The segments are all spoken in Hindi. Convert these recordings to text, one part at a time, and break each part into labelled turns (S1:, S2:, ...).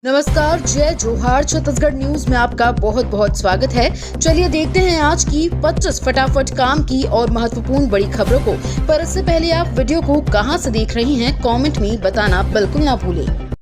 S1: नमस्कार, जय जोहार। छत्तीसगढ़ न्यूज में आपका बहुत बहुत स्वागत है। चलिए देखते हैं आज की 25 फटाफट काम की और महत्वपूर्ण बड़ी खबरों को। पर इससे पहले आप वीडियो को कहां से देख रही हैं, कमेंट में बताना बिल्कुल ना भूलें।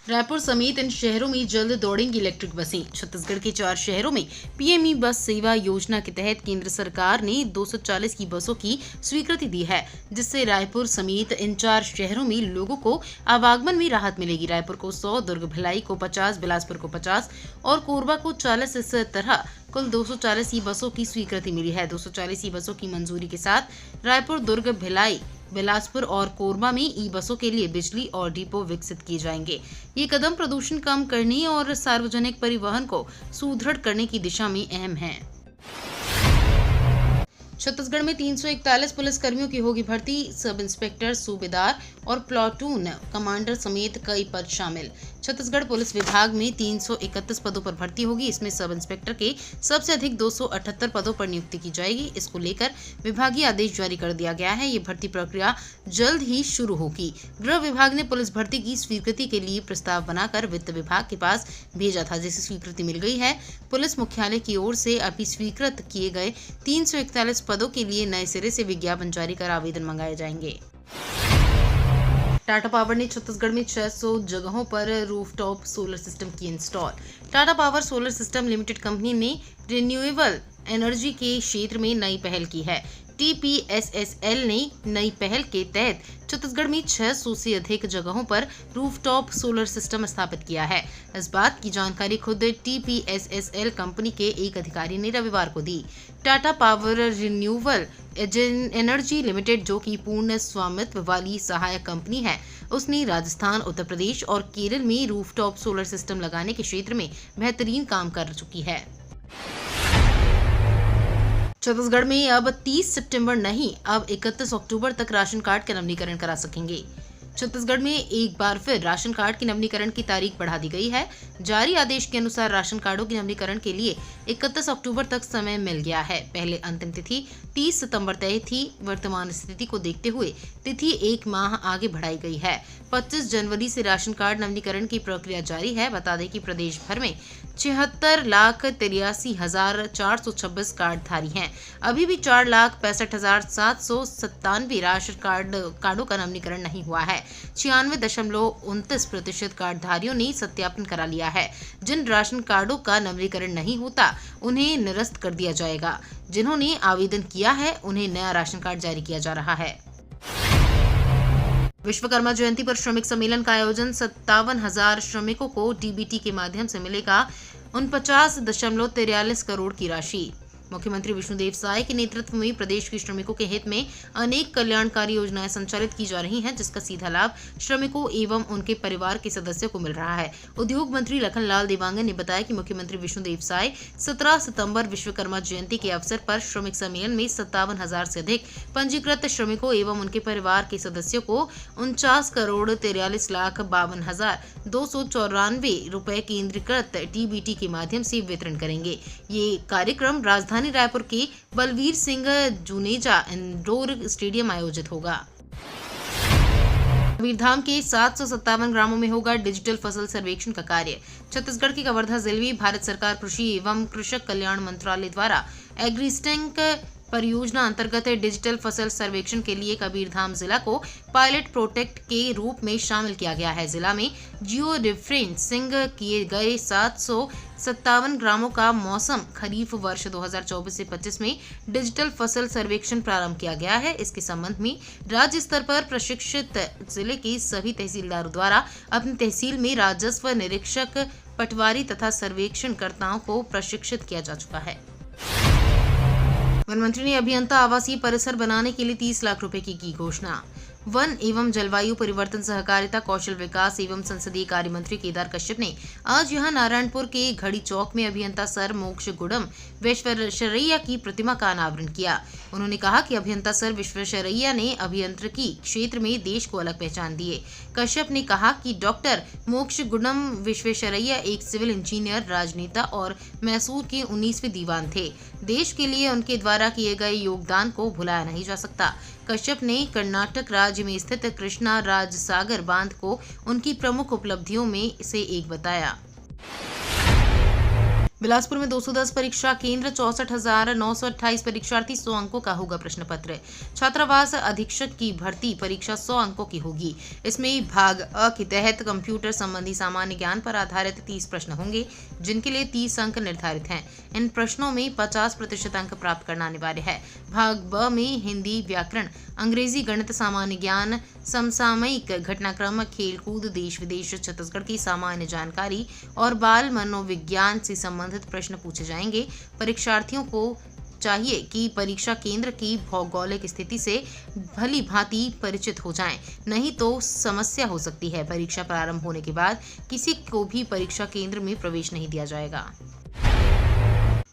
S1: रायपुर समेत इन शहरों में जल्द दौड़ेंगी इलेक्ट्रिक बसें। छत्तीसगढ़ के 4 शहरों में पीएमई बस सेवा योजना के तहत केंद्र सरकार ने 240 की बसों की स्वीकृति दी है, जिससे रायपुर समेत इन 4 शहरों में लोगों को आवागमन में राहत मिलेगी। रायपुर को 100, दुर्ग भिलाई को 50, बिलासपुर को 50 और कोरबा को 40, इस तरह कुल 240 ई बसों की स्वीकृति मिली है। 240 ई बसों की मंजूरी के साथ रायपुर, दुर्ग, भिलाई, बिलासपुर और कोरबा में ई बसों के लिए बिजली और डिपो विकसित किए जाएंगे। ये कदम प्रदूषण कम करने और सार्वजनिक परिवहन को सुदृढ़ करने की दिशा में अहम है। छत्तीसगढ़ में 341 पुलिस कर्मियों की होगी भर्ती। सब इंस्पेक्टर, सूबेदार और प्लाटून कमांडर समेत कई पद शामिल। छत्तीसगढ़ पुलिस विभाग में 331 पदों पर भर्ती होगी। इसमें सब इंस्पेक्टर के सबसे अधिक 278 पदों पर नियुक्ति की जाएगी। इसको लेकर विभागीय आदेश जारी कर दिया गया है। ये भर्ती प्रक्रिया जल्द ही शुरू होगी। गृह विभाग ने पुलिस भर्ती की स्वीकृति के लिए प्रस्ताव बनाकर वित्त विभाग के पास भेजा था, जिसे स्वीकृति मिल गई है। पुलिस मुख्यालय की ओर से अभी स्वीकृत किए गए 341 पदों के लिए नए सिरे से विज्ञापन जारी कर आवेदन मंगाए जाएंगे। टाटा पावर ने छत्तीसगढ़ में 600 जगहों पर रूफटॉप सोलर सिस्टम की install. Tata power solar system limited company ने रिन्यूएबल एनर्जी के क्षेत्र में नई पहल की है। TPSSL ने नई पहल के तहत छत्तीसगढ़ में 600 से अधिक जगहों पर रूफटॉप सोलर सिस्टम स्थापित किया है। इस बात की जानकारी खुद TPSSL कंपनी के एक अधिकारी ने रविवार को दी। Tata power renewable energy limited, जो कि पूर्ण स्वामित्व वाली सहायक कंपनी है, उसने राजस्थान, उत्तर प्रदेश और केरल में रूफटॉप सोलर सिस्टम लगाने के क्षेत्र में बेहतरीन काम कर चुकी है। छत्तीसगढ़ में अब 30 सितंबर नहीं, अब 31 अक्टूबर तक राशन कार्ड का नवीनीकरण करा सकेंगे। छत्तीसगढ़ में एक बार फिर राशन कार्ड के नवीनीकरण की तारीख बढ़ा दी गई है। जारी आदेश के अनुसार राशन कार्डों के नवीनीकरण के लिए 31 अक्टूबर तक समय मिल गया है। पहले अंतिम तिथि 30 सितंबर तय थी। वर्तमान स्थिति को देखते हुए तिथि 1 माह आगे बढ़ाई गई है। 25 जनवरी से राशन कार्ड नवीनीकरण की प्रक्रिया जारी है। बता दें कि प्रदेश भर में 76,83,426 कार्डधारी हैं। अभी भी 4,65,797 राशन कार्डों का नवीनीकरण नहीं हुआ है। 96.29% कार्डधारियों ने सत्यापन करा लिया है। जिन राशन कार्डों का नवीनीकरण नहीं होता, उन्हें निरस्त कर दिया जाएगा। जिन्होंने आवेदन किया है, उन्हें नया राशन कार्ड जारी किया जा रहा है। विश्वकर्मा जयंती पर श्रमिक सम्मेलन का आयोजन। 57,000 श्रमिकों को डीबीटी के माध्यम से मिलेगा 49.43 करोड़ की राशि। मुख्यमंत्री विष्णुदेव साय के नेतृत्व में प्रदेश के श्रमिकों के हित में अनेक कल्याणकारी योजनाएं संचालित की जा रही हैं, जिसका सीधा लाभ श्रमिकों एवं उनके परिवार के सदस्यों को मिल रहा है। उद्योग मंत्री लखनलाल देवांगन ने बताया कि मुख्यमंत्री विष्णुदेव साय 17 सितंबर विश्वकर्मा जयंती के अवसर पर श्रमिक सम्मेलन में 57,000 से अधिक पंजीकृत श्रमिकों एवं उनके परिवार के सदस्यों को 49,43,52,294 रुपए केंद्रीकृत डीबीटी के माध्यम से वितरण करेंगे। ये कार्यक्रम राजधानी रायपुर के बलवीर सिंह जुनेजा इंडोर स्टेडियम आयोजित होगा। कबीरधाम के 757 ग्रामों में होगा डिजिटल फसल सर्वेक्षण का कार्य। छत्तीसगढ़ के कवर्धा जिले में भारत सरकार कृषि एवं कृषक कल्याण मंत्रालय द्वारा एग्रीस्टैंक परियोजना अंतर्गत डिजिटल फसल सर्वेक्षण के लिए कबीरधाम जिला को पायलट प्रोजेक्ट के रूप में शामिल किया गया है। जिला में जियो रेफरेंसिंग किए गए 757 ग्रामों का मौसम खरीफ वर्ष 2024 से 25 में डिजिटल फसल सर्वेक्षण प्रारंभ किया गया है। इसके संबंध में राज्य स्तर पर प्रशिक्षित जिले के सभी तहसीलदारों द्वारा अपनी तहसील में राजस्व निरीक्षक, पटवारी तथा सर्वेक्षणकर्ताओं को प्रशिक्षित किया जा चुका है। वन मंत्री ने अभियंता आवासीय परिसर बनाने के लिए 30 लाख रुपए की घोषणा। वन एवं जलवायु परिवर्तन, सहकारिता, कौशल विकास एवं संसदीय कार्य मंत्री केदार कश्यप ने आज यहां नारायणपुर के घड़ी चौक में अभियंता सर मोक्ष गुडम विश्वेश्वरैया की प्रतिमा का अनावरण किया। उन्होंने कहा कि अभियंता सर विश्वेश्वरैया ने अभियंत्रिकी क्षेत्र में देश को अलग पहचान दी है। कश्यप ने कहा कि डॉक्टर मोक्ष गुडम विश्वेश्वरैया एक सिविल इंजीनियर, राजनेता और मैसूर के 19वें दीवान थे। देश के लिए उनके द्वारा किए गए योगदान को भुलाया नहीं जा सकता। कश्यप ने कर्नाटक राज्य में स्थित कृष्णा राजसागर बांध को उनकी प्रमुख उपलब्धियों में से एक बताया। बिलासपुर में 210 परीक्षा केंद्र, 64,928 परीक्षार्थी, 100 अंकों का होगा प्रश्न पत्र। छात्रावास अधीक्षक की भर्ती परीक्षा 100 अंकों की होगी। इसमें भाग अ के तहत कंप्यूटर संबंधी सामान्य ज्ञान पर आधारित 30 प्रश्न होंगे, जिनके लिए 30 अंक निर्धारित हैं। इन प्रश्नों में 50% अंक प्राप्त करना अनिवार्य है। भाग ब में हिंदी, व्याकरण, अंग्रेजी, गणित, सामान्य ज्ञान, समसामयिक घटनाक्रम, खेलकूद, देश विदेश, छत्तीसगढ़ की सामान्य जानकारी और बाल मनोविज्ञान से संबंधित प्रश्न पूछे जाएंगे। परीक्षार्थियों को चाहिए कि परीक्षा केंद्र की भौगोलिक स्थिति से भली भांति परिचित हो जाएं, नहीं तो समस्या हो सकती है। परीक्षा प्रारंभ होने के बाद किसी को भी परीक्षा केंद्र में प्रवेश नहीं दिया जाएगा।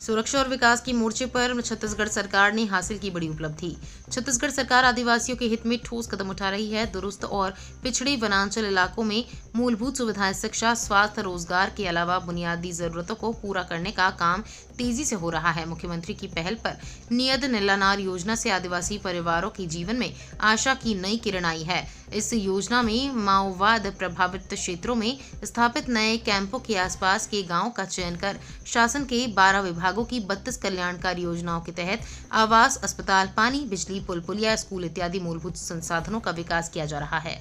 S1: सुरक्षा और विकास की मोर्चे पर छत्तीसगढ़ सरकार ने हासिल की बड़ी उपलब्धि। छत्तीसगढ़ सरकार आदिवासियों के हित में ठोस कदम उठा रही है। दुरुस्त और पिछड़े वनांचल इलाकों में मूलभूत सुविधाएं, शिक्षा, स्वास्थ्य, रोजगार के अलावा बुनियादी जरूरतों को पूरा करने का काम तेजी से हो रहा है। मुख्यमंत्री की पहल पर नियत नीलानार योजना से आदिवासी परिवारों के जीवन में आशा की नई किरण आई है। इस योजना में माओवाद प्रभावित क्षेत्रों में स्थापित नए कैंपों के आसपास के गांवों का चयन कर शासन के 12 विभागों की 32 कल्याणकारी योजनाओं के तहत आवास, अस्पताल, पानी, बिजली, पुल पुलिया, स्कूल इत्यादि मूलभूत संसाधनों का विकास किया जा रहा है।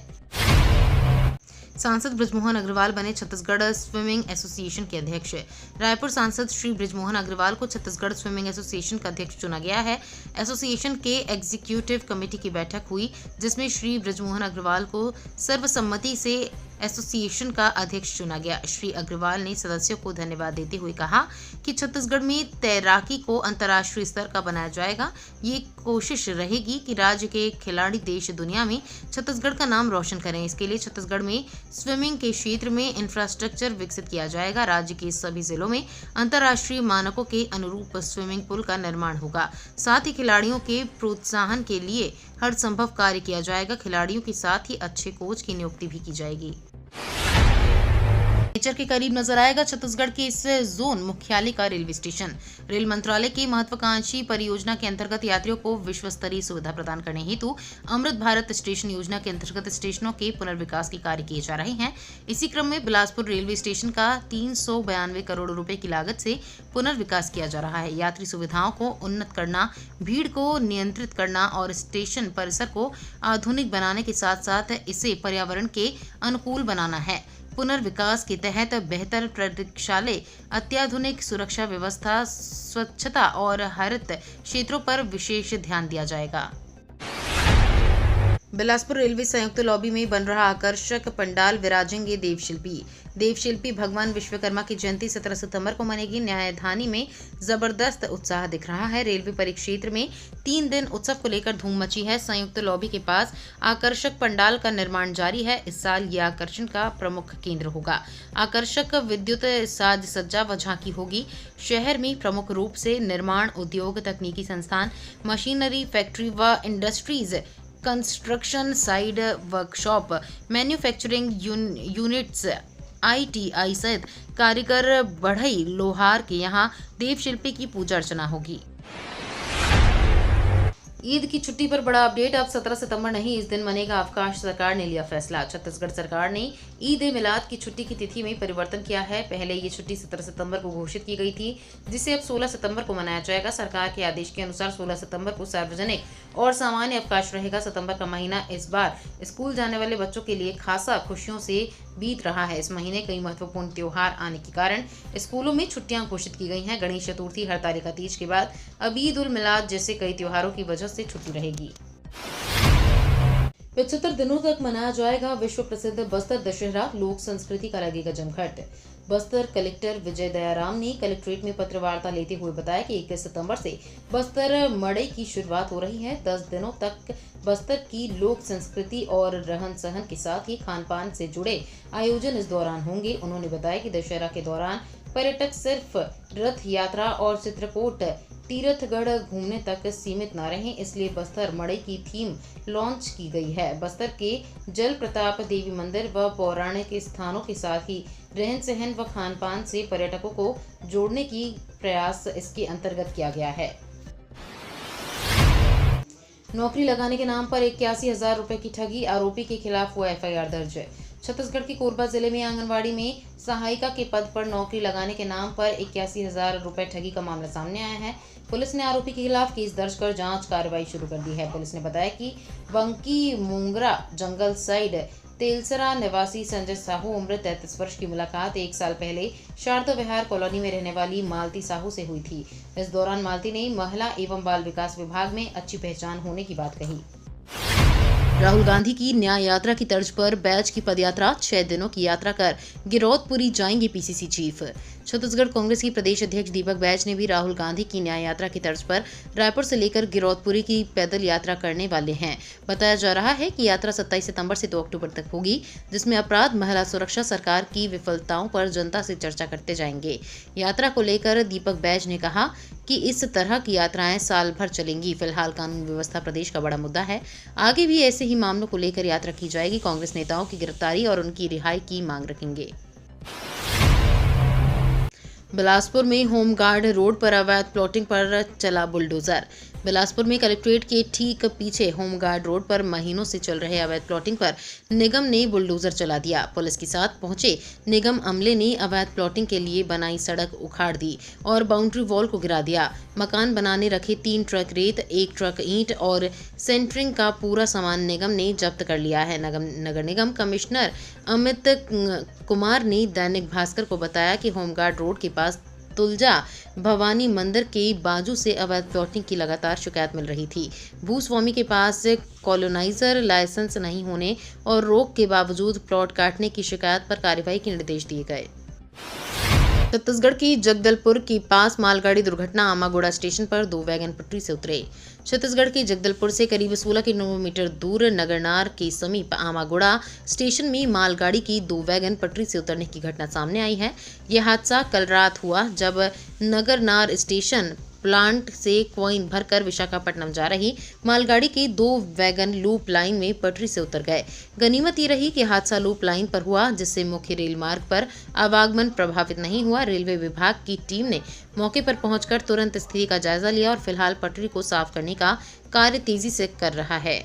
S1: सांसद बृजमोहन अग्रवाल बने छत्तीसगढ़ स्विमिंग एसोसिएशन के अध्यक्ष। रायपुर सांसद श्री बृजमोहन अग्रवाल को छत्तीसगढ़ स्विमिंग एसोसिएशन का अध्यक्ष चुना गया है। एसोसिएशन के एग्जीक्यूटिव कमेटी की बैठक हुई, जिसमें श्री बृजमोहन अग्रवाल को सर्वसम्मति से एसोसिएशन का अध्यक्ष चुना गया। श्री अग्रवाल ने सदस्यों को धन्यवाद देते हुए कहा कि छत्तीसगढ़ में तैराकी को अंतर्राष्ट्रीय स्तर का बनाया जाएगा। ये कोशिश रहेगी कि राज्य के खिलाड़ी देश दुनिया में छत्तीसगढ़ का नाम रोशन करें। इसके लिए छत्तीसगढ़ में स्विमिंग के क्षेत्र में इंफ्रास्ट्रक्चर विकसित किया जाएगा। राज्य के सभी जिलों में अंतर्राष्ट्रीय मानकों के अनुरूप स्विमिंग पूल का निर्माण होगा। साथ ही खिलाड़ियों के प्रोत्साहन के लिए हर संभव कार्य किया जाएगा। खिलाड़ियों के साथ ही अच्छे कोच की नियुक्ति भी की जाएगी। नेचर के करीब नजर आएगा छत्तीसगढ़ के इस जोन मुख्यालय का रेलवे स्टेशन। रेल मंत्रालय की महत्वाकांक्षी परियोजना के अंतर्गत यात्रियों को विश्व स्तरीय सुविधा प्रदान करने हेतु अमृत भारत स्टेशन योजना के अंतर्गत स्टेशनों के पुनर्विकास के कार्य किए जा रहे हैं। इसी क्रम में बिलासपुर रेलवे स्टेशन का 392 करोड़ रुपए की लागत से पुनर्विकास किया जा रहा है। यात्री सुविधाओं को उन्नत करना, भीड़ को नियंत्रित करना और स्टेशन परिसर को आधुनिक बनाने के साथ साथ इसे पर्यावरण के अनुकूल बनाना है। पुनर्विकास के तहत बेहतर प्रतीक्षालय, अत्याधुनिक सुरक्षा व्यवस्था, स्वच्छता और हरित क्षेत्रों पर विशेष ध्यान दिया जाएगा। बिलासपुर रेलवे संयुक्त लॉबी में बन रहा आकर्षक पंडाल विराजेंगे देवशिल्पी। देवशिल्पी भगवान विश्वकर्मा की जयंती 17 सितंबर को मनेगी। न्यायधानी में जबरदस्त उत्साह दिख रहा है। रेलवे परिक्षेत्र में 3 दिन उत्सव को लेकर धूम मची है। संयुक्त लॉबी के पास आकर्षक पंडाल का निर्माण जारी है। इस साल यह आकर्षण का प्रमुख केंद्र होगा। आकर्षक विद्युत साज सज्जा व झांकी होगी। शहर में प्रमुख रूप से निर्माण उद्योग, तकनीकी संस्थान, मशीनरी फैक्ट्री व industries, construction side, workshop, manufacturing units, ITI सहित कारीगर, बढ़ई, लोहार के यहाँ देवशिल्पी की पूजा अर्चना होगी। ईद की छुट्टी पर बड़ा अपडेट। अब 17 सितंबर नहीं, इस दिन मनेगा अवकाश। सरकार ने लिया फैसला। छत्तीसगढ़ सरकार ने ईद ए मिलाद की छुट्टी की तिथि में परिवर्तन किया है। पहले ये छुट्टी 17 सितंबर को घोषित की गई थी, जिसे अब 16 सितंबर को मनाया जाएगा। सरकार के आदेश के अनुसार 16 सितंबर को सार्वजनिक और सामान्य अवकाश रहेगा। सितंबर का महीना इस बार स्कूल जाने वाले बच्चों के लिए खासा खुशियों से बीत रहा है। इस महीने कई महत्वपूर्ण त्योहार आने के कारण स्कूलों में छुट्टियां घोषित की गई हैं। गणेश चतुर्थी, हरतालिका तीज के बाद अब ईद उल मिलाद जैसे कई त्योहारों की वजह से छुट्टी रहेगी। 75 दिनों तक मनाया जाएगा विश्व प्रसिद्ध बस्तर दशहरा। लोक संस्कृति का लगेगा जमघट। बस्तर कलेक्टर विजय दयाराम ने कलेक्ट्रेट में पत्र वार्ता लेते हुए बताया कि 21 सितंबर से बस्तर मड़ई की शुरुआत हो रही है। 10 दिनों तक बस्तर की लोक संस्कृति और रहन सहन के साथ ही खान पान से जुड़े आयोजन इस दौरान होंगे। उन्होंने बताया कि दशहरा के दौरान पर्यटक सिर्फ रथ यात्रा और चित्रकूट तीर्थगढ़ घूमने तक सीमित न रहें, इसलिए बस्तर मड़ई की थीम लॉन्च की गई है। बस्तर के जल प्रताप देवी मंदिर व पौराणिक स्थानों के साथ ही रहन सहन व खान पान से पर्यटकों को जोड़ने की प्रयास इसके अंतर्गत किया गया है। नौकरी लगाने के नाम पर 81,000 रुपए की ठगी, आरोपी के खिलाफ हुआ एफआईआर दर्ज। छत्तीसगढ़ के कोरबा जिले में आंगनबाड़ी में सहायिका के पद पर नौकरी लगाने के नाम पर 81,000 रुपए ठगी का मामला सामने आया है। पुलिस ने आरोपी के खिलाफ केस दर्ज कर जांच कार्रवाई शुरू कर दी है। पुलिस ने बताया कि बंकी मुंगरा जंगल साइड तेलसरा निवासी संजय साहू उम्र 33 वर्ष की मुलाकात 1 साल पहले शारदा विहार कॉलोनी में रहने वाली मालती साहू से हुई थी। इस दौरान मालती ने महिला एवं बाल विकास विभाग में अच्छी पहचान होने की बात कही। राहुल गांधी की न्याय यात्रा की तर्ज पर बैच की पदयात्रा 6 दिनों की यात्रा कर गिरौदपुरी जाएंगे पीसीसी चीफ। छत्तीसगढ़ कांग्रेस की प्रदेश अध्यक्ष दीपक बैच ने भी राहुल गांधी की न्याय यात्रा की तर्ज पर रायपुर से लेकर गिरौदपुरी की पैदल यात्रा करने वाले हैं। बताया जा रहा है कि यात्रा 27 सितंबर से 2 अक्टूबर तक होगी, जिसमें अपराध, महिला सुरक्षा, सरकार की विफलताओं पर जनता से चर्चा करते जाएंगे। यात्रा को लेकर दीपक बैच ने कहा कि इस तरह की यात्राएं साल भर चलेंगी। फिलहाल कानून व्यवस्था प्रदेश का बड़ा मुद्दा है, आगे भी ऐसे ही मामलों को लेकर यात्रा की जाएगी। कांग्रेस नेताओं की गिरफ्तारी और उनकी रिहाई की मांग रखेंगे। बिलासपुर में होमगार्ड रोड पर अवैध प्लॉटिंग पर चला बुलडोजर। बिलासपुर में कलेक्ट्रेट के ठीक पीछे होमगार्ड रोड पर महीनों से चल रहे अवैध प्लॉटिंग पर निगम ने बुलडोजर चला दिया। पुलिस के साथ पहुंचे निगम अमले ने अवैध प्लॉटिंग के लिए बनाई सड़क उखाड़ दी और बाउंड्री वॉल को गिरा दिया। मकान बनाने रखे 3 ट्रक रेत, 1 ट्रक ईंट और सेंटरिंग का पूरा सामान निगम ने जब्त कर लिया है। नगर निगम कमिश्नर अमित कुमार ने दैनिक भास्कर को बताया कि होमगार्ड रोड के पास तुलजा भवानी मंदिर के बाजू से अवैध प्लॉटिंग की लगातार शिकायत मिल रही थी। भूस्वामी के पास कॉलोनाइजर लाइसेंस नहीं होने और रोक के बावजूद प्लॉट काटने की शिकायत पर कार्रवाई के निर्देश दिए गए। छत्तीसगढ़ की जगदलपुर के पास मालगाड़ी दुर्घटना, आमागुड़ा स्टेशन पर 2 वैगन पटरी से उतरे। छत्तीसगढ़ के जगदलपुर से करीब 16 किलोमीटर दूर नगरनार के समीप आमागुड़ा स्टेशन में मालगाड़ी की 2 वैगन पटरी से उतरने की घटना सामने आई है। यह हादसा कल रात हुआ जब नगरनार स्टेशन प्लांट से क्वाइन भरकर विशाखापट्टनम जा रही मालगाड़ी के 2 वैगन लूप लाइन में पटरी से उतर गए। गनीमत ये रही कि हादसा लूप लाइन पर हुआ, जिससे मुख्य रेल मार्ग पर आवागमन प्रभावित नहीं हुआ। रेलवे विभाग की टीम ने मौके पर पहुंचकर तुरंत स्थिति का जायजा लिया और फिलहाल पटरी को साफ करने का कार्य तेजी से कर रहा है।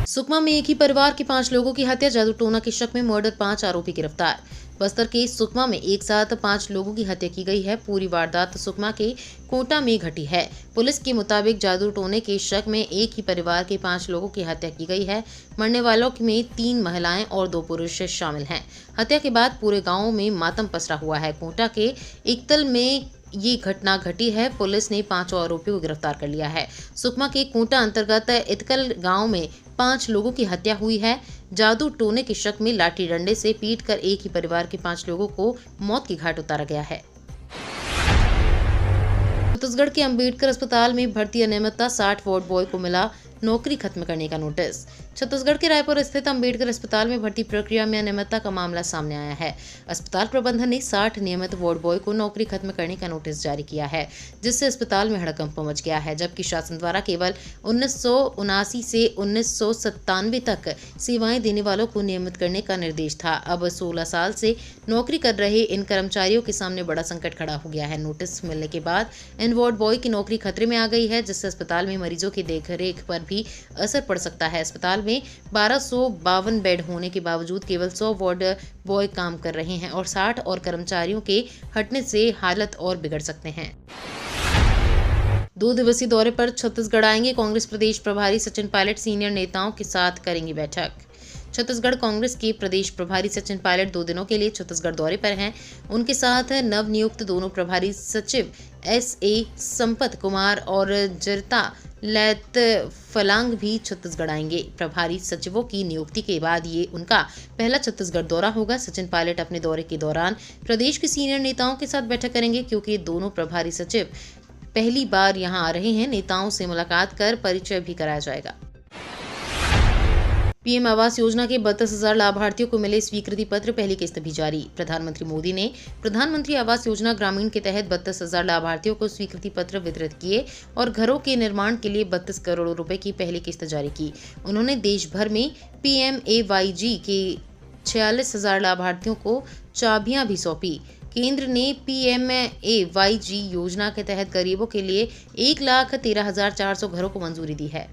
S1: सुकमा में एक ही परिवार के 5 लोगों की हत्या, जादू टोना के शक में मर्डर, 5 आरोपी गिरफ्तार। बस्तर के सुकमा में एक साथ 5 लोगों की हत्या की गई है। पूरी वारदात सुकमा के कोटा में घटी है। पुलिस के मुताबिक जादू टोने के शक में एक ही परिवार के 5 लोगों की हत्या की गई है। मरने वालों में 3 महिलाएं और 2 पुरुष शामिल हैं। हत्या के बाद पूरे गांव में मातम पसरा हुआ है। कोटा के इकतल में ये घटना घटी है। पुलिस ने 5 आरोपियों को गिरफ्तार कर लिया है। सुकमा के कोटा अंतर्गत इतकल गांव में 5 लोगों की हत्या हुई है। जादू टोने के शक में लाठी डंडे से पीटकर एक ही परिवार के 5 लोगों को मौत की घाट उतारा गया है। छत्तीसगढ़ के अंबेडकर अस्पताल में भर्ती अनियमितता, 60 वार्ड बॉय को मिला नौकरी खत्म करने का नोटिस। छत्तीसगढ़ के रायपुर स्थित अंबेडकर अस्पताल में भर्ती प्रक्रिया में अनियमितता का मामला सामने आया है। अस्पताल प्रबंधन ने 60 नियमित वार्ड बॉय को नौकरी खत्म करने का नोटिस जारी किया है, जिससे अस्पताल में हड़कंप मच गया है। जबकि शासन द्वारा केवल 1979 से 1997 तक सेवाएं देने वालों को नियमित करने का निर्देश था। अब 16 साल से नौकरी कर रहे इन कर्मचारियों के सामने बड़ा संकट खड़ा हो गया है। नोटिस मिलने के बाद इन वार्ड बॉय की नौकरी खतरे में आ गई है, जिससे अस्पताल में मरीजों की देखरेख पर भी असर पड़ सकता है। अस्पताल में 1252 बेड होने के बावजूद केवल 100 वार्ड बॉय काम कर रहे हैं और 60 और कर्मचारियों के हटने से हालत और बिगड़ सकते हैं। 2 दिवसीय दौरे पर छत्तीसगढ़ आएंगे कांग्रेस प्रदेश प्रभारी सचिन पायलट, सीनियर नेताओं के साथ करेंगी बैठक। छत्तीसगढ़ कांग्रेस के प्रदेश प्रभारी सचिन पायलट 2 दिनों के लिए छत्तीसगढ़ दौरे पर हैं। उनके साथ नवनियुक्त दोनों प्रभारी सचिव SA संपत कुमार और जरता लैत फलांग भी छत्तीसगढ़ आएंगे। प्रभारी सचिवों की नियुक्ति के बाद ये उनका पहला छत्तीसगढ़ दौरा होगा। सचिन पायलट अपने दौरे के दौरान प्रदेश के सीनियर नेताओं के साथ बैठक करेंगे, क्योंकि दोनों प्रभारी सचिव पहली बार यहां आ रहे हैं। नेताओं से मुलाकात कर परिचय भी कराया जाएगा। पीएम आवास योजना के 32,000 लाभार्थियों को मिले स्वीकृति पत्र, पहली किस्त भी जारी। प्रधानमंत्री मोदी ने प्रधानमंत्री आवास योजना ग्रामीण के तहत 32,000 लाभार्थियों को स्वीकृति पत्र वितरित किए और घरों के निर्माण के लिए 32 करोड़ रुपए की पहली किस्त जारी की। उन्होंने देश भर में PMAYG के 46,000 लाभार्थियों को चाबियां भी सौंपी। केंद्र ने PMAYG योजना के तहत गरीबों के लिए 1,13,400 घरों को मंजूरी दी है।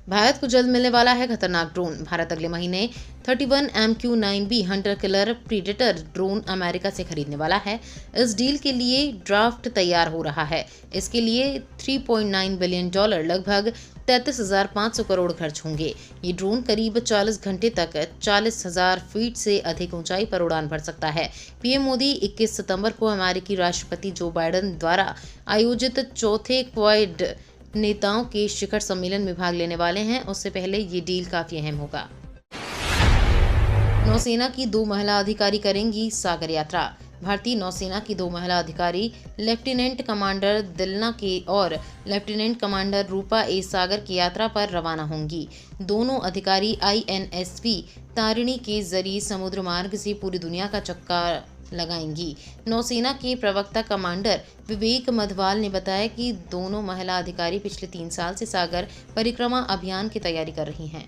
S1: भारत को जल्द मिलने वाला है खतरनाक ड्रोन। भारत अगले महीने 31 MQ-9B Hunter killer predator drone America से खरीदने वाला है। इस डील के लिए ड्राफ्ट तैयार हो रहा है। इसके लिए $3.9 बिलियन लगभग 33,500 करोड़ खर्च होंगे। ये ड्रोन करीब 40 घंटे तक 40,000 फीट से अधिक ऊंचाई पर उड़ान भर सकता है। पीएम मोदी 21 सितंबर को अमेरिकी राष्ट्रपति जो बाइडेन द्वारा आयोजित चौथे क्वाड नेताओं के शिखर सम्मेलन में भाग लेने वाले हैं। उससे पहले ये डील काफी अहम होगा। नौसेना की 2 महिला अधिकारी करेंगी सागर यात्रा। भारतीय नौसेना की 2 महिला अधिकारी लेफ्टिनेंट कमांडर दिलना के और लेफ्टिनेंट कमांडर रूपा ए सागर की यात्रा पर रवाना होंगी। दोनों अधिकारी INSV तारिणी के जरिए समुद्र मार्ग से पूरी दुनिया का चक्का लगाएंगी। नौसेना के प्रवक्ता कमांडर विवेक मधवाल ने बताया कि दोनों महिला अधिकारी पिछले 3 साल से सागर परिक्रमा अभियान की तैयारी कर रही हैं।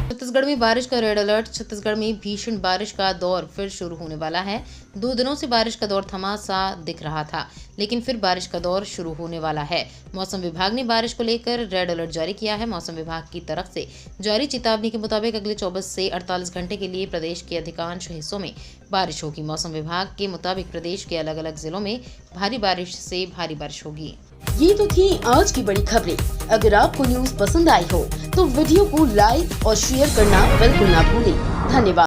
S1: छत्तीसगढ़ में बारिश का रेड अलर्ट। छत्तीसगढ़ में भीषण बारिश का दौर फिर शुरू होने वाला है। 2 दिनों से बारिश का दौर थमा सा दिख रहा था, लेकिन फिर बारिश का दौर शुरू होने वाला है। मौसम विभाग ने बारिश को लेकर रेड अलर्ट जारी किया है। मौसम विभाग की तरफ से जारी चेतावनी के मुताबिक अगले 24 से 48 घंटे के लिए प्रदेश के अधिकांश हिस्सों में बारिश होगी। मौसम विभाग के मुताबिक प्रदेश के अलग अलग जिलों में भारी बारिश से भारी बारिश होगी।
S2: ये तो थी आज की बड़ी खबरें। अगर आपको न्यूज़ पसंद आई हो तो वीडियो को लाइक और शेयर करना बिल्कुल ना भूलें। धन्यवाद।